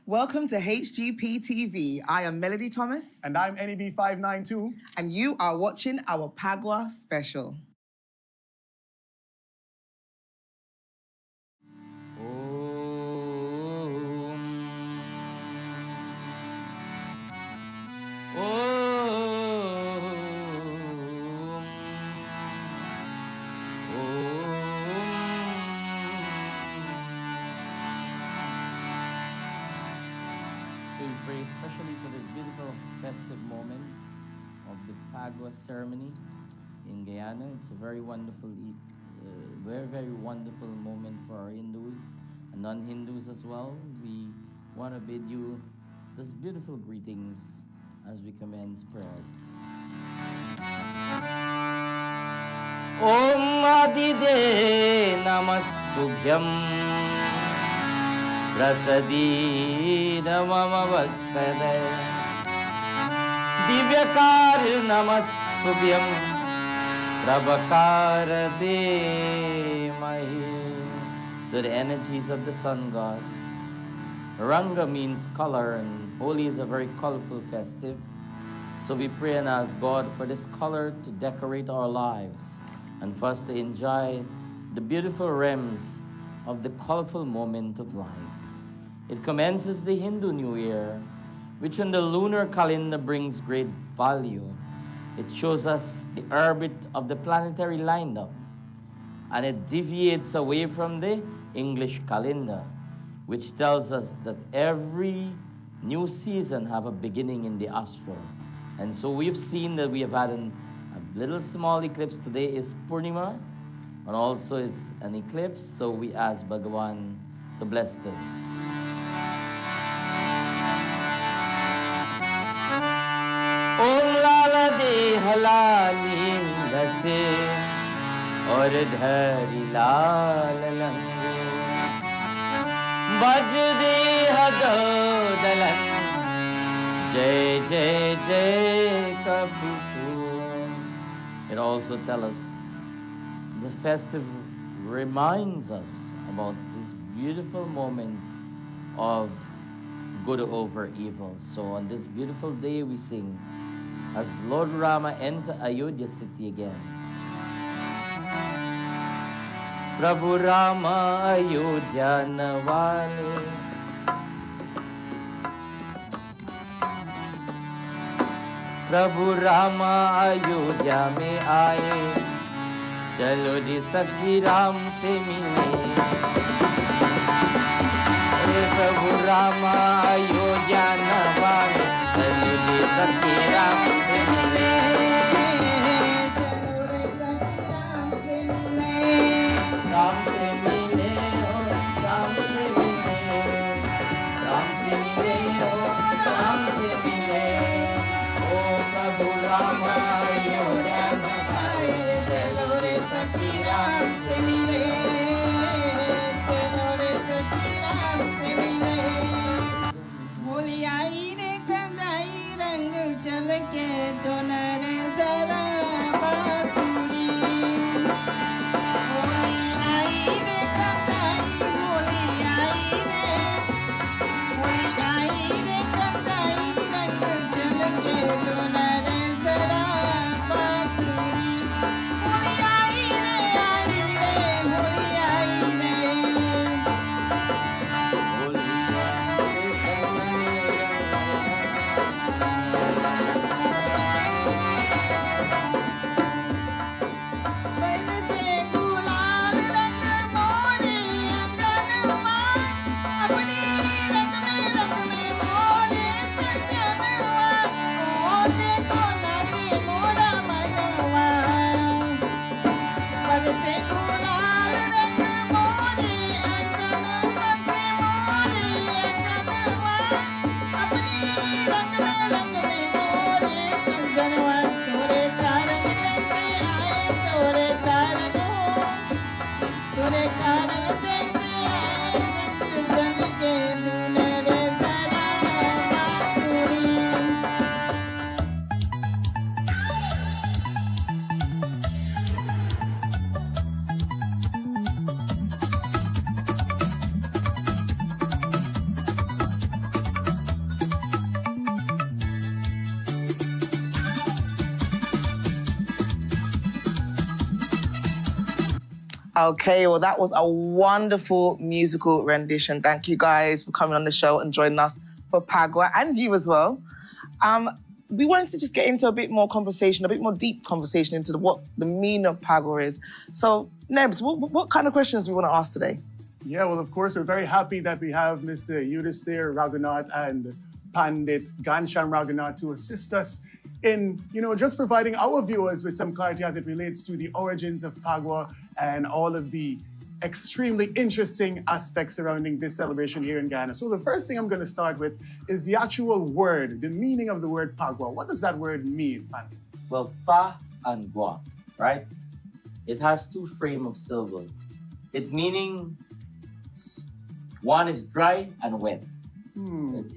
Welcome to HGPTV. I am Melody Thomas. And I'm NEB 592. And you are watching our Phagwah Special. So we pray especially for this beautiful festive moment of the Phagwah ceremony in Guyana. It's a very wonderful, very wonderful moment for our Hindus and non-Hindus as well. We want to bid you this beautiful greetings as we commence prayers. Om Adide Namastubhyam Prasadi Namamavastade Divyakar Namastubhyam Prabhakar Demahi. To the energies of the sun god. Ranga means color, and Holi is a very colorful festive. So we pray and ask God for this color to decorate our lives and for us to enjoy the beautiful realms of the colorful moment of life. It commences the Hindu New Year, which in the lunar calendar brings great value. It shows us the orbit of the planetary lineup, and it deviates away from the English calendar, which tells us that every new season have a beginning in the astral. And so we've seen that we have had a little small eclipse. Today is Purnima, and also is an eclipse, so we ask Bhagavan to bless us. Om Lala De Halali Dase Aur Dhari Lal Lango Bajre Hagodalan Jai Jai Jai Kabisu. It also tells us the festive reminds us about this beautiful moment of good over evil. So on this beautiful day we sing as Lord Rama enter Ayodhya city again. Prabhu Rama Ayodhya Nawale Prabhu Rama Ayodhya mein aaye Chalo ji Sakhi Ram se mile Prabhu Rama Ayodhya Nawale Chalo ji Sakhi Ram se mile Ram se mile Ram se mile Ram se mile Ram se mile Oh Prabhu Rama Ayodhya Nawale Chalo re Sakhi Ram se mile Chalo re Sakhi Ram se mile Okay, well, that was a wonderful musical rendition. Thank you guys for coming on the show and joining us for Phagwah, and you as well. We wanted to just get into a bit more conversation, a bit more deep conversation into what the meaning of Phagwah is. So, Nebs, what kind of questions do we want to ask today? Yeah, well, of course, we're very happy that we have Mr. Yudhisthira Raghunath and Pandit Ghanshyam Raghunath to assist us in, just providing our viewers with some clarity as it relates to the origins of Phagwah and all of the extremely interesting aspects surrounding this celebration here in Guyana. So the first thing I'm going to start with is the actual word, the meaning of the word Phagwah. What does that word mean, Pandit? Well, Pha and Gua, right? It has two frame of syllables. It meaning one is dry and wet.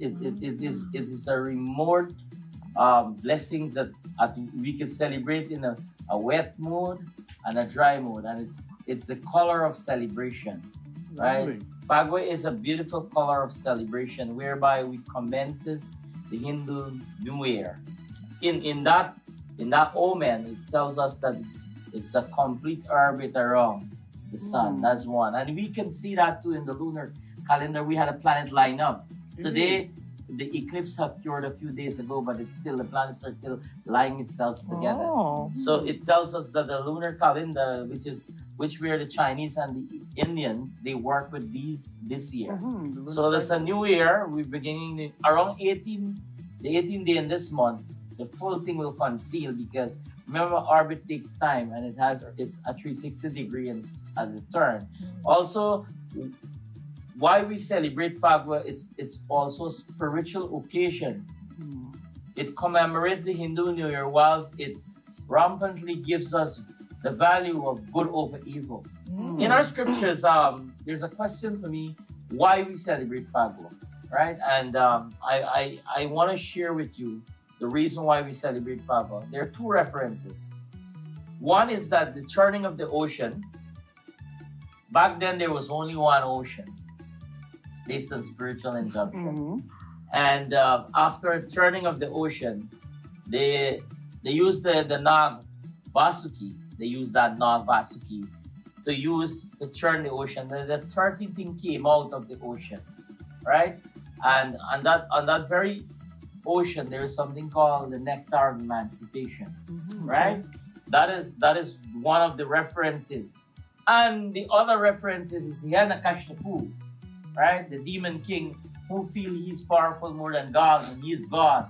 It is a remote blessings that we can celebrate in a wet mode and a dry mode, and it's the color of celebration, right? Lovely. Phagwah is a beautiful color of celebration whereby we commences the Hindu New Year. In that omen, it tells us that it's a complete orbit around the sun. That's one, and we can see that too in the lunar calendar. We had a planet line up. Today, the eclipse have cured a few days ago, but it's still, the planets are still lying itself together. Oh. So it tells us that the lunar calendar, which we are the Chinese and the Indians, they work with this year. So there's a new year. We're beginning around the 18th day in this month. The full thing will conceal because remember, orbit takes time and it's a 360 degree as it turns. Also, why we celebrate Phagwah is it's also a spiritual occasion. It commemorates the Hindu New Year whilst it rampantly gives us the value of good over evil. In our scriptures, there's a question for me, why we celebrate Phagwah, right? And I want to share with you the reason why we celebrate Phagwah. There are two references. One is that the churning of the ocean, back then there was only one ocean, based on spiritual injunction. And after turning of the ocean, they used the Nag Vasuki. They used that Nag Vasuki to churn the ocean. The 13th thing came out of the ocean, right? And on that very ocean, there is something called the nectar of emancipation, right? That is one of the references. And the other references is Hiranyakashipu, right? The demon king who feel he's powerful more than God and he's God.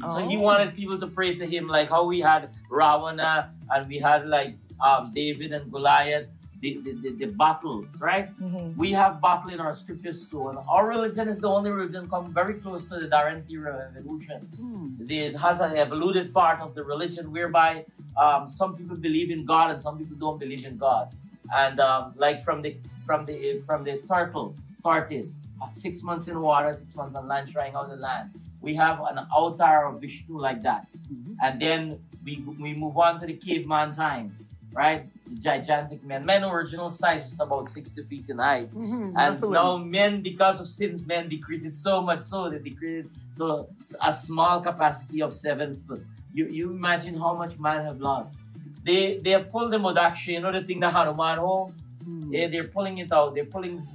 So he wanted people to pray to him, like how we had Ravana and we had like David and Goliath, the battles, right? We have battle in our scriptures too. And our religion is the only religion come very close to the Darwin revolution. It has an evolved part of the religion whereby some people believe in God and some people don't believe in God. And like from the tortoise, 6 months in water, 6 months on land, trying out the land. We have an avatar of Vishnu like that. And then we move on to the caveman time, right? The gigantic men. Men original size was about 60 feet in height. And now men, because of sins, men decreased so much so that they created a small capacity of 7 foot. You imagine how much man have lost. They have pulled the Modaksha, you know the thing that Hanuman home? They're pulling it out. They're pulling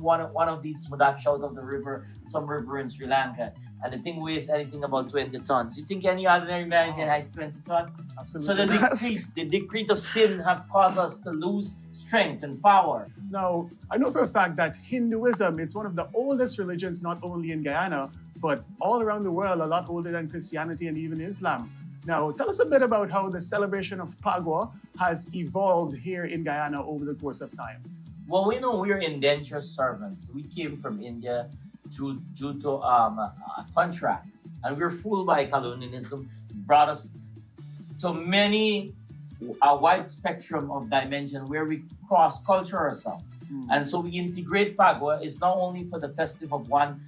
one of these Modaksha out of the river, some river in Sri Lanka. And the thing weighs anything about 20 tons. You think any ordinary man can has 20 tons? Absolutely. So the decree of sin have caused us to lose strength and power. Now, I know for a fact that Hinduism, it's one of the oldest religions, not only in Guyana, but all around the world, a lot older than Christianity and even Islam. Now, tell us a bit about how the celebration of Phagwah has evolved here in Guyana over the course of time. Well, we know we're indentured servants. We came from India due to a contract, and we're fooled by colonialism. It's brought us to a wide spectrum of dimension where we cross-culture ourselves. And so we integrate Phagwah. It's not only for the festive of one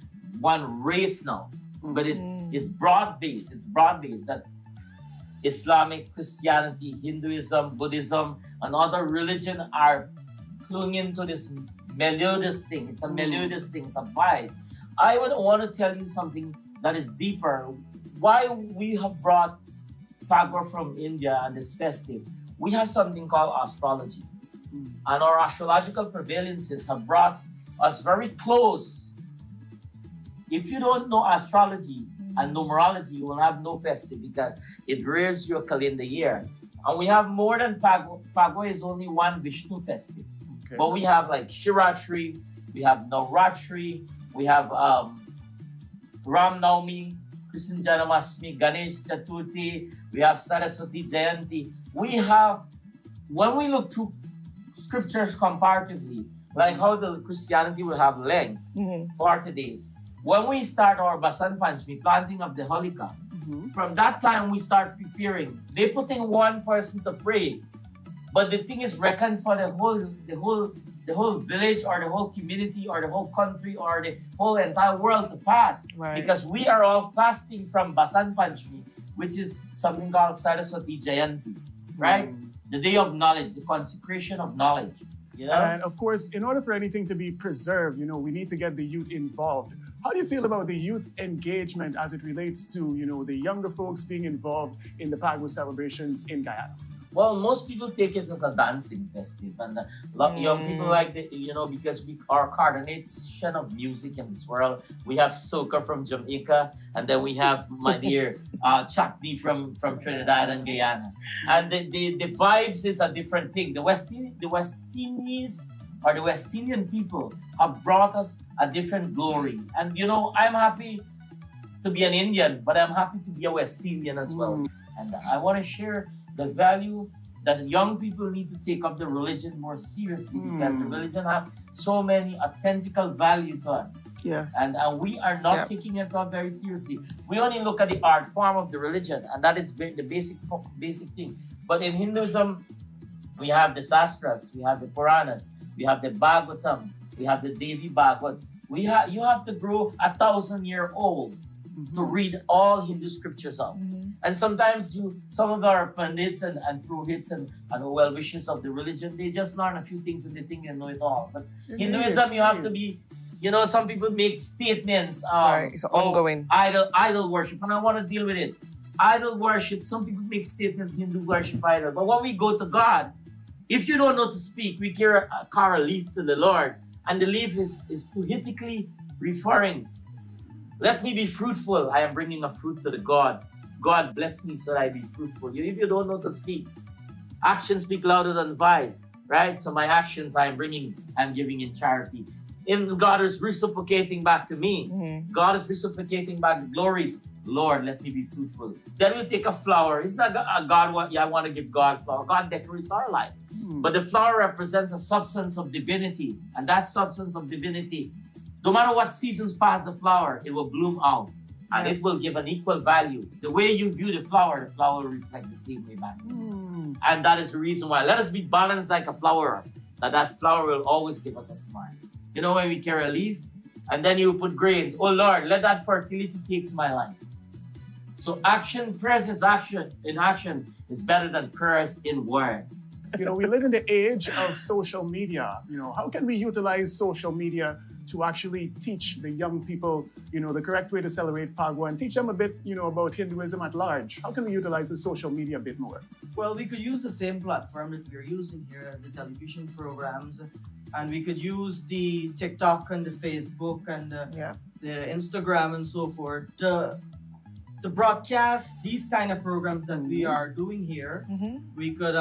race now, but it's broad-based. It's broad-based that Islamic, Christianity, Hinduism, Buddhism, and other religion are clinging to this melodious thing. It's a melodious thing. It's a vice. I would want to tell you something that is deeper. Why we have brought Phagwah from India and this festive. We have something called astrology. And our astrological prevalences have brought us very close. If you don't know astrology and numerology, you will have no festive because it rears your calendar year. And we have more than Phagwah. Phagwah is only one Vishnu festive. Okay. But we have like Shiratri, we have Navratri, we have Ram Navami, Krishna Janmashtami, Ganesh Chaturthi, we have Saraswati Jayanti. We have, when we look through scriptures comparatively, like how the Christianity will have Lent, 40 days. When we start our Basan Panchami, planting of the Holika, from that time we start preparing. They put in one person to pray, but the thing is reckoned for the whole village or the whole community or the whole country or the whole entire world to fast. Right. Because we are all fasting from Basan Panchami, which is something called Saraswati Jayanti, right? The day of knowledge, the consecration of knowledge. You know? And of course, in order for anything to be preserved, we need to get the youth involved. How do you feel about the youth engagement as it relates to, the younger folks being involved in the Phagwah celebrations in Guyana? Well, most people take it as a dancing festive, and young people like the, because our coordination of music in this world, we have soca from Jamaica, and then we have my dear Chakni from Trinidad and Guyana, and the vibes is a different thing. The West Indies or the West Indian people have brought us a different glory, and I'm happy to be an Indian, but I'm happy to be a West Indian as well, and I want to share the value that young people need to take up the religion more seriously because the religion have so many authentical value to us. Yes. And we are not taking it up very seriously. We only look at the art form of the religion, and that is the basic thing. But in Hinduism, we have the Sastras, we have the Puranas, we have the Bhagavatam, we have the Devi Bhagavad. You have to grow 1,000-year-old to read all Hindu scriptures out. And sometimes some of our pandits and purohits and well-wishers of the religion, they just learn a few things and they think they know it all. But Hinduism, you have to be, some people make statements. Right, it's ongoing. Idol worship, and I want to deal with it. Idol worship, some people make statements, Hindu worship idol. But when we go to God, if you don't know to speak, we carry a leaf to the Lord. And the leaf is poetically referring, let me be fruitful. I am bringing a fruit to the God. God bless me so that I be fruitful. If you don't know to speak, actions speak louder than voice, right? So my actions I'm giving in charity. And God is reciprocating back to me. God is reciprocating back the glories. Lord, let me be fruitful. Then we take a flower. It's not a God, I want to give God flower. God decorates our life. But the flower represents a substance of divinity. And that substance of divinity, no matter what seasons pass the flower, it will bloom out. And it will give an equal value. The way you view the flower will reflect the same way back. And that is the reason why. Let us be balanced like a flower. That flower will always give us a smile. When we carry a leaf, and then you put grains. Oh Lord, let that fertility take my life. So prayers in action is better than prayers in words. We live in the age of social media. How can we utilize social media to actually teach the young people, the correct way to celebrate Phagwah and teach them a bit, about Hinduism at large? How can we utilize the social media a bit more? Well, we could use the same platform that we're using here, the television programs, and we could use the TikTok and the Facebook and the Instagram and so forth to broadcast these kind of programs that we are doing here. We could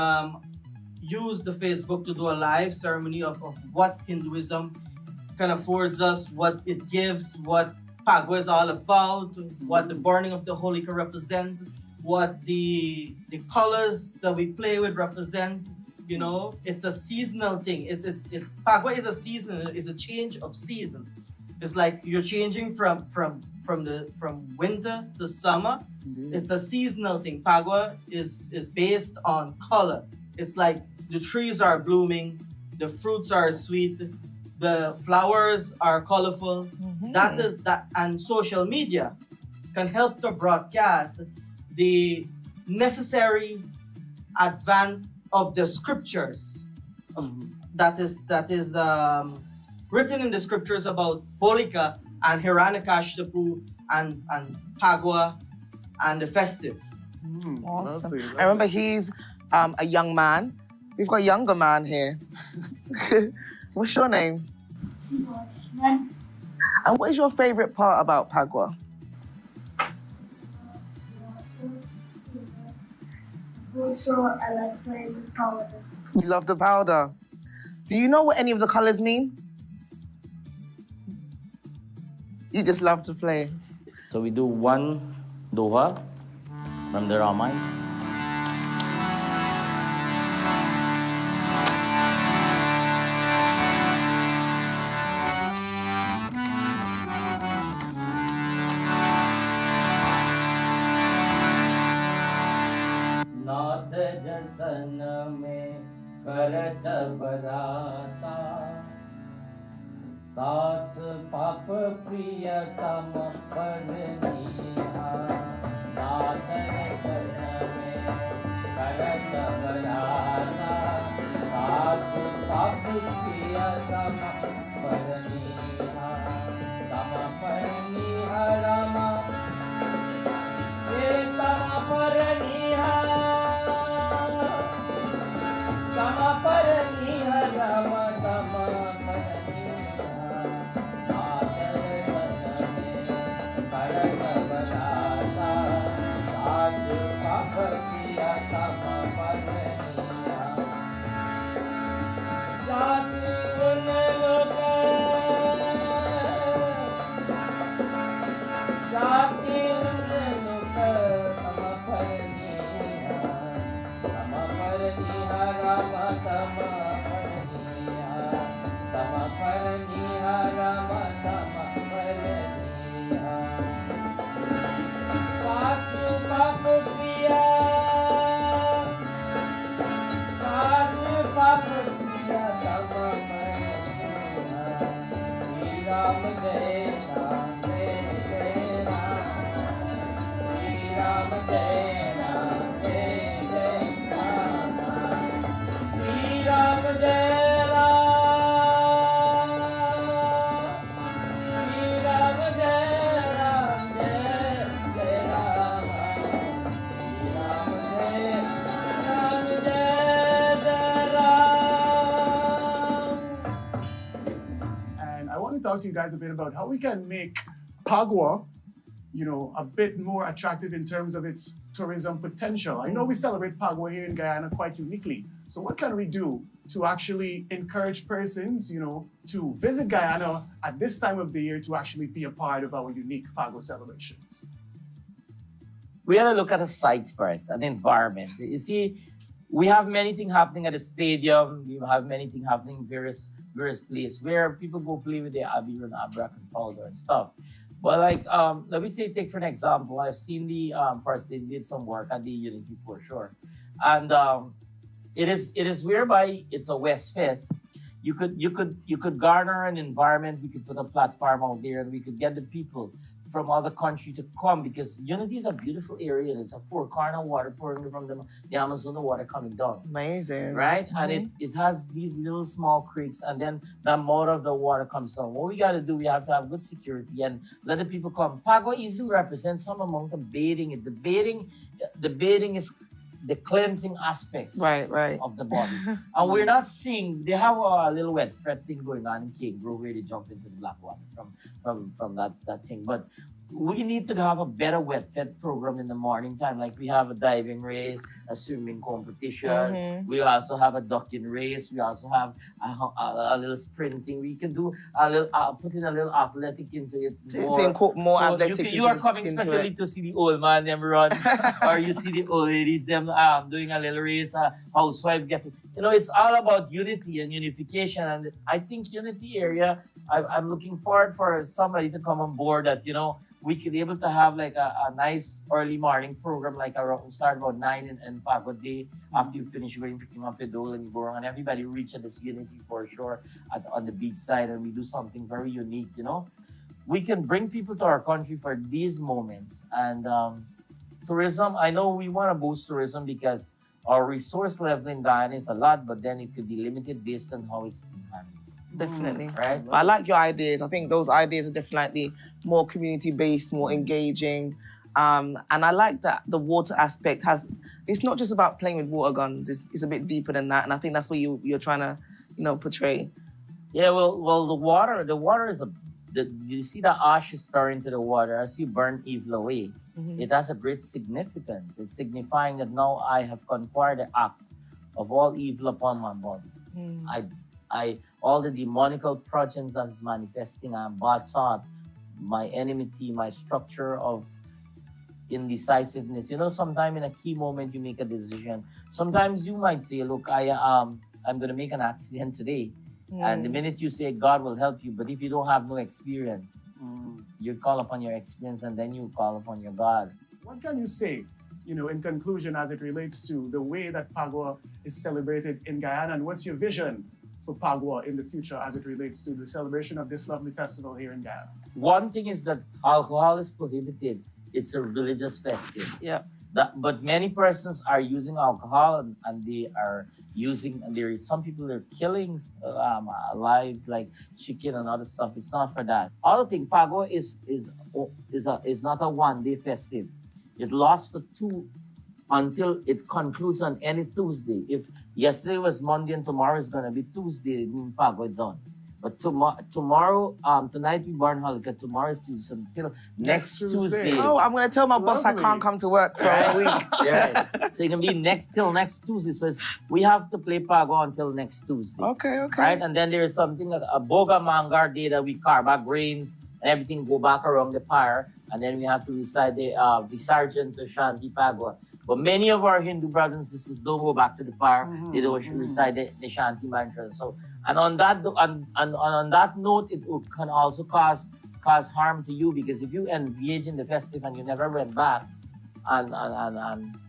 use the Facebook to do a live ceremony of what Hinduism kind of affords us, what it gives, what Phagwah is all about, what the burning of the Holika represents, what the colors that we play with represent. It's a seasonal thing. It's Phagwah is a season. It's a change of season. It's like you're changing from winter to summer. It's a seasonal thing. Phagwah is based on color. It's like the trees are blooming, the fruits are sweet, the flowers are colorful. That and social media can help to broadcast the necessary advance of the scriptures that is written in the scriptures about Holika and Hiranakashtapu and Phagwah and the festive. Awesome. Lovely. I remember he's a young man We've got a younger man here. What's your name? And what is your favourite part about Phagwah? Also, I like playing with powder. You love the powder. Do you know what any of the colours mean? You just love to play. So we do one doha from the Ramayana. Nath jasan mein karat barata साथ पाप प्रिय तम परनिहा नाथ शरण में करत बराता साथ पाप प्रिय तम परनिहा तम परनिहा रमा हे तम परनिहा तम परनिहा रमा तम talk to you guys a bit about how we can make Phagwah, you know, a bit more attractive in terms of its tourism potential. I know we celebrate Phagwah here in Guyana quite uniquely. So what can we do to actually encourage persons, you know, to visit Guyana at this time of the year to actually be a part of our unique Phagwah celebrations? We have to look at the site first, an environment. You see, we have many things happening at the stadium. We have many things happening in various places where people go play with their abir and abrak and powder and stuff. But like, let me say, take for an example, I've seen the first they did some work at the Unity for sure, and it is whereby it's a West Fest. You could garner an environment. We could put a platform out there, and we could get the people from other country to come, because Unity is a beautiful area and it's a four-corner water pouring from the Amazon water coming down. Amazing. Right? Mm-hmm. And it has these little small creeks, and then the more of the water comes down. What we got to do, we have to have good security and let the people come. Phagwah easily represents some amount of bathing. The bathing is the cleansing aspects of the body. And we're not seeing, they have a little wet fret thing going on in King Grove where they jump into the black water from that thing. But we need to have a better wet fed program in the morning time. Like we have a diving race, a swimming competition. Mm-hmm. We also have a ducking race. We also have a little sprinting. We can do a little, put in a little athletic into it. More athletic. You are coming especially to see the old man them run, or you see the old ladies them doing a little race, housewife getting. You know, it's all about unity and unification. And I think Unity area, I'm looking forward for somebody to come on board that, you know, we could be able to have like a nice early morning program, like start about 9 and Phagwah Day. After you finish going picking up a dole and you go around, and everybody reach at this Unity for sure on the beach side, and we do something very unique, you know. We can bring people to our country for these moments. And tourism, I know we want to boost tourism because our resource level in Guyana is a lot, but then it could be limited based on how it's being handled. Definitely. Right? I like your ideas. I think those ideas are definitely more community-based, more engaging. And I like that the water aspect it's not just about playing with water guns, it's a bit deeper than that. And I think that's what you're trying to, portray. Yeah, well, the water is you see the ashes stirring into the water as you burn evil away. Mm-hmm. It has a great significance. It's signifying that now I have conquered the act of all evil upon my body. All the demonical projects that is manifesting, I'm bad thought, my enmity, my structure of indecisiveness. Sometimes in a key moment you make a decision. Sometimes you might say, look, I'm going to make an accident today. And the minute you say God will help you, but if you don't have no experience, you call upon your experience and then you call upon your God. What can you say, in conclusion, as it relates to the way that Phagwah is celebrated in Guyana, and what's your vision for Phagwah in the future as it relates to the celebration of this lovely festival here in Guyana? One thing is that alcohol is prohibited. It's a religious festival. Yeah. But many persons are using alcohol and they are some people are killing lives like chicken and other stuff. It's not for that. Other thing, Phagwah is not a one-day festive. It lasts for 2 until it concludes on any Tuesday. If yesterday was Monday and tomorrow is going to be Tuesday, it means Phagwah is done. But tomorrow, tonight we burn Hanukkah. Tomorrow is Tuesday until next Tuesday. Oh, I'm going to tell my boss I can't come to work for a week. Yeah. So it's going to be till next Tuesday. So we have to play Phagwah until next Tuesday. Okay. Right? And then there's something like a Boga Mangar day that we carve our grains and everything go back around the pyre. And then we have to recite the Sergeant to Shanti Phagwah. But many of our Hindu brothers and sisters don't go back to the fire. They don't recite the Shanti mantra. So, and on that note, it can also cause harm to you, because if you engage in the festive and you never went back and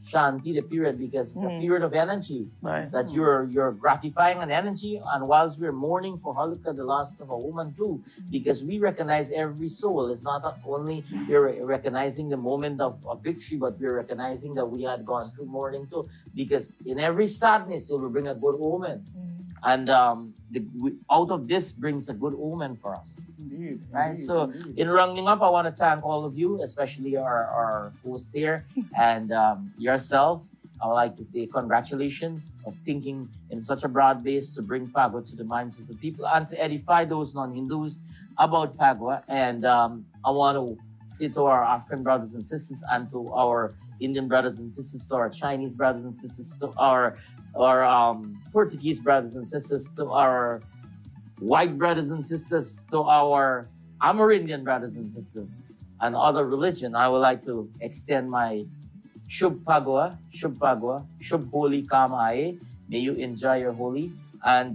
Shanti the period, because it's a period of energy, right? That you're gratifying an energy, and whilst we're mourning for Hanukkah, the loss of a woman too, because we recognize every soul. It's not only we're recognizing the moment of victory, but we're recognizing that we had gone through mourning too, because in every sadness it will bring a good omen. And out of this brings a good omen for us. Indeed. Right? Indeed, So indeed. in rounding up, I want to thank all of you, especially our host here and yourself. I would like to say congratulations of thinking in such a broad base to bring Phagwah to the minds of the people and to edify those non-Hindus about Phagwah. And I want to say to our African brothers and sisters and to our Indian brothers and sisters, to our Chinese brothers and sisters, to our Portuguese brothers and sisters, to our white brothers and sisters, to our Amerindian brothers and sisters, and other religion, I would like to extend my Shubh Phagwah, Shubh Holi Kamae. May you enjoy your Holi, and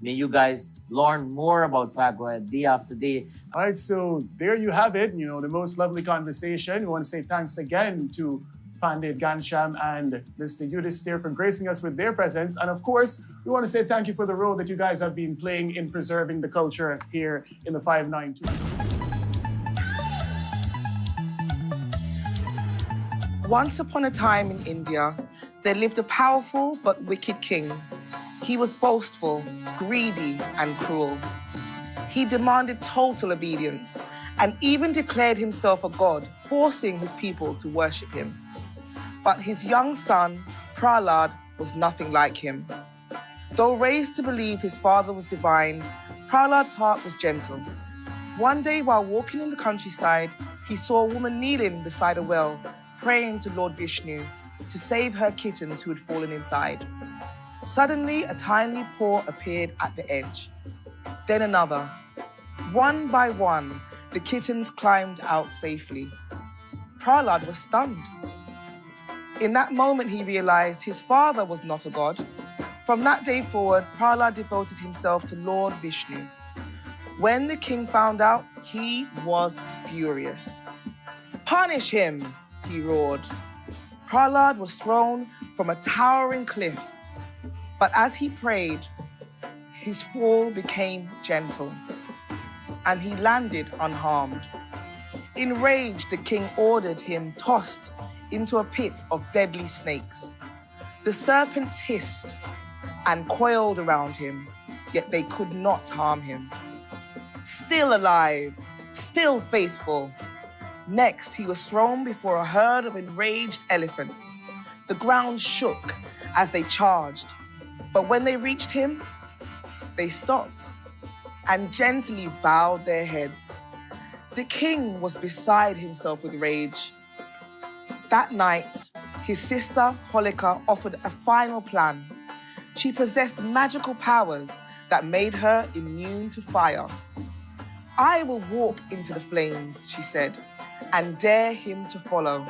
may you guys learn more about Phagwah day after day. All right, so there you have it, the most lovely conversation. We want to say thanks again to Pandit Ghansham and Mr. Yudhisthira for gracing us with their presence. And of course, we want to say thank you for the role that you guys have been playing in preserving the culture here in the 592. Once upon a time in India, there lived a powerful but wicked king. He was boastful, greedy, and cruel. He demanded total obedience and even declared himself a god, forcing his people to worship him. But his young son, Prahlad, was nothing like him. Though raised to believe his father was divine, Prahlad's heart was gentle. One day, while walking in the countryside, he saw a woman kneeling beside a well, praying to Lord Vishnu to save her kittens who had fallen inside. Suddenly, a tiny paw appeared at the edge. Then another. One by one, the kittens climbed out safely. Prahlad was stunned. In that moment, he realized his father was not a god. From that day forward, Prahlad devoted himself to Lord Vishnu. When the king found out, he was furious. "Punish him," he roared. Prahlad was thrown from a towering cliff. But as he prayed, his fall became gentle, and he landed unharmed. Enraged, the king ordered him tossed into a pit of deadly snakes. The serpents hissed and coiled around him, yet they could not harm him. Still alive, still faithful, Next, he was thrown before a herd of enraged elephants. The ground shook as they charged, but when they reached him, they stopped and gently bowed their heads. The king was beside himself with rage. That night, his sister Holika offered a final plan. She possessed magical powers that made her immune to fire. I will walk into the flames, she said, and dare him to follow.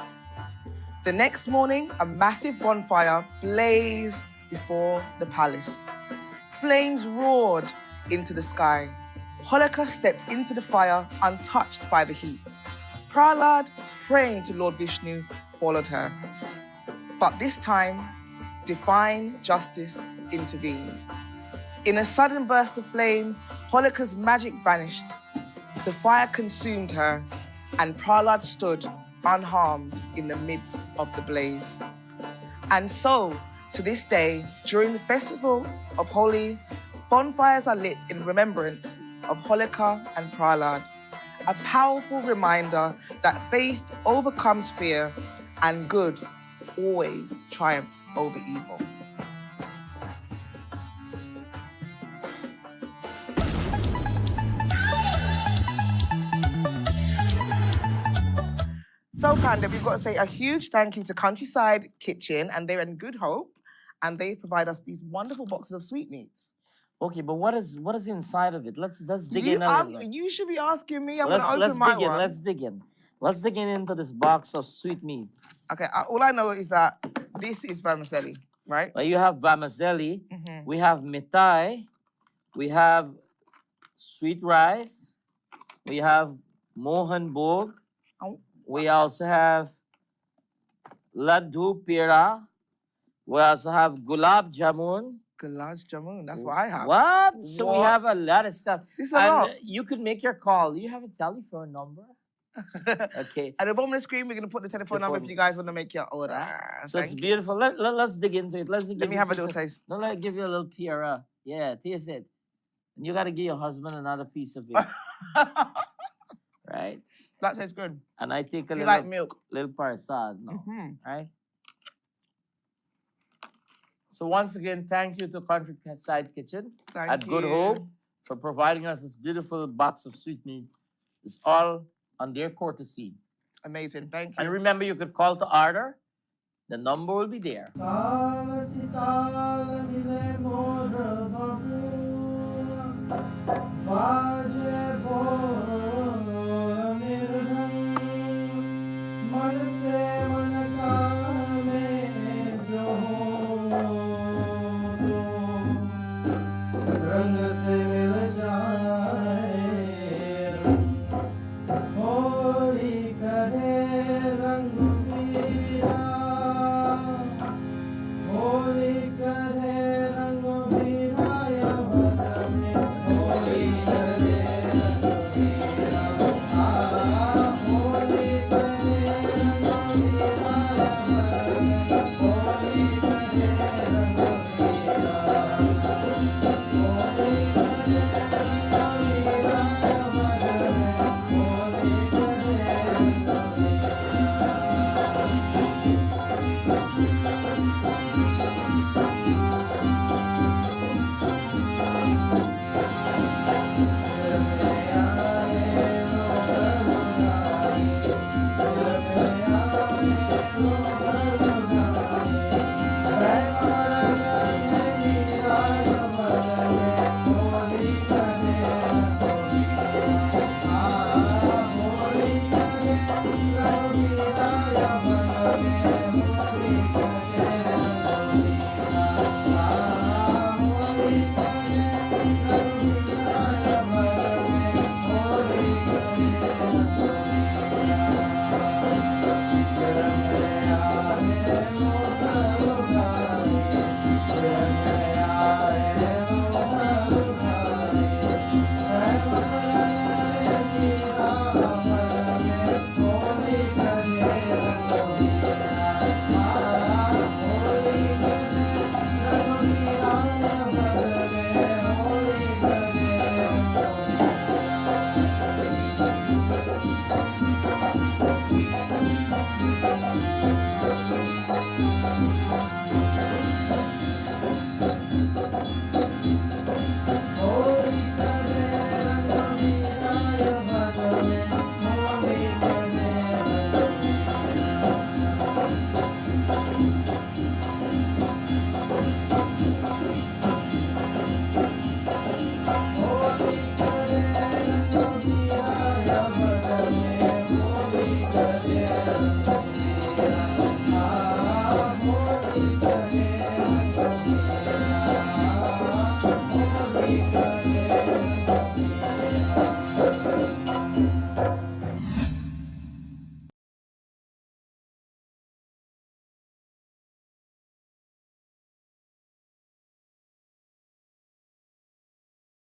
The next morning, a massive bonfire blazed before the palace. Flames roared into the sky. Holika stepped into the fire untouched by the heat. Prahlad, praying to Lord Vishnu, followed her. But this time, divine justice intervened. In a sudden burst of flame, Holika's magic vanished. The fire consumed her, and Prahlad stood unharmed in the midst of the blaze. And so, to this day, during the festival of Holi, bonfires are lit in remembrance of Holika and Prahlad, a powerful reminder that faith overcomes fear and good always triumphs over evil. So, Panda, we've got to say a huge thank you to Countryside Kitchen, and they're in Good Hope, and they provide us these wonderful boxes of sweetmeats. Okay, but what is inside of it? Let's dig in a little. You should be asking me. I'm going to open my one. Let's dig in. Let's dig in into this box of sweetmeat. Okay, all I know is that this is vermicelli, right? Well, you have vermicelli. We have mitai. We have sweet rice. We have mohan bhog. We also have laddu pera. We also have gulab jamun. Gulab jamun, that's what I have. What? So we have a lot of stuff. This is a lot. You could make your call. You have a telephone number? Okay. At the bottom of the screen, we're going to put the telephone number if you guys want to make your order. So it's beautiful. Let's dig into it. Let me have a little taste. No, let me give you a little pera. Yeah, taste it. And you got to give your husband another piece of it. Right? That tastes good. And I take a little like milk. Little parsad, no? Right? So once again, thank you to Countryside Kitchen at Good Hope for providing us this beautiful box of sweetmeat. It's all on their courtesy. Amazing, thank you. And remember, you could call to order. The number will be there.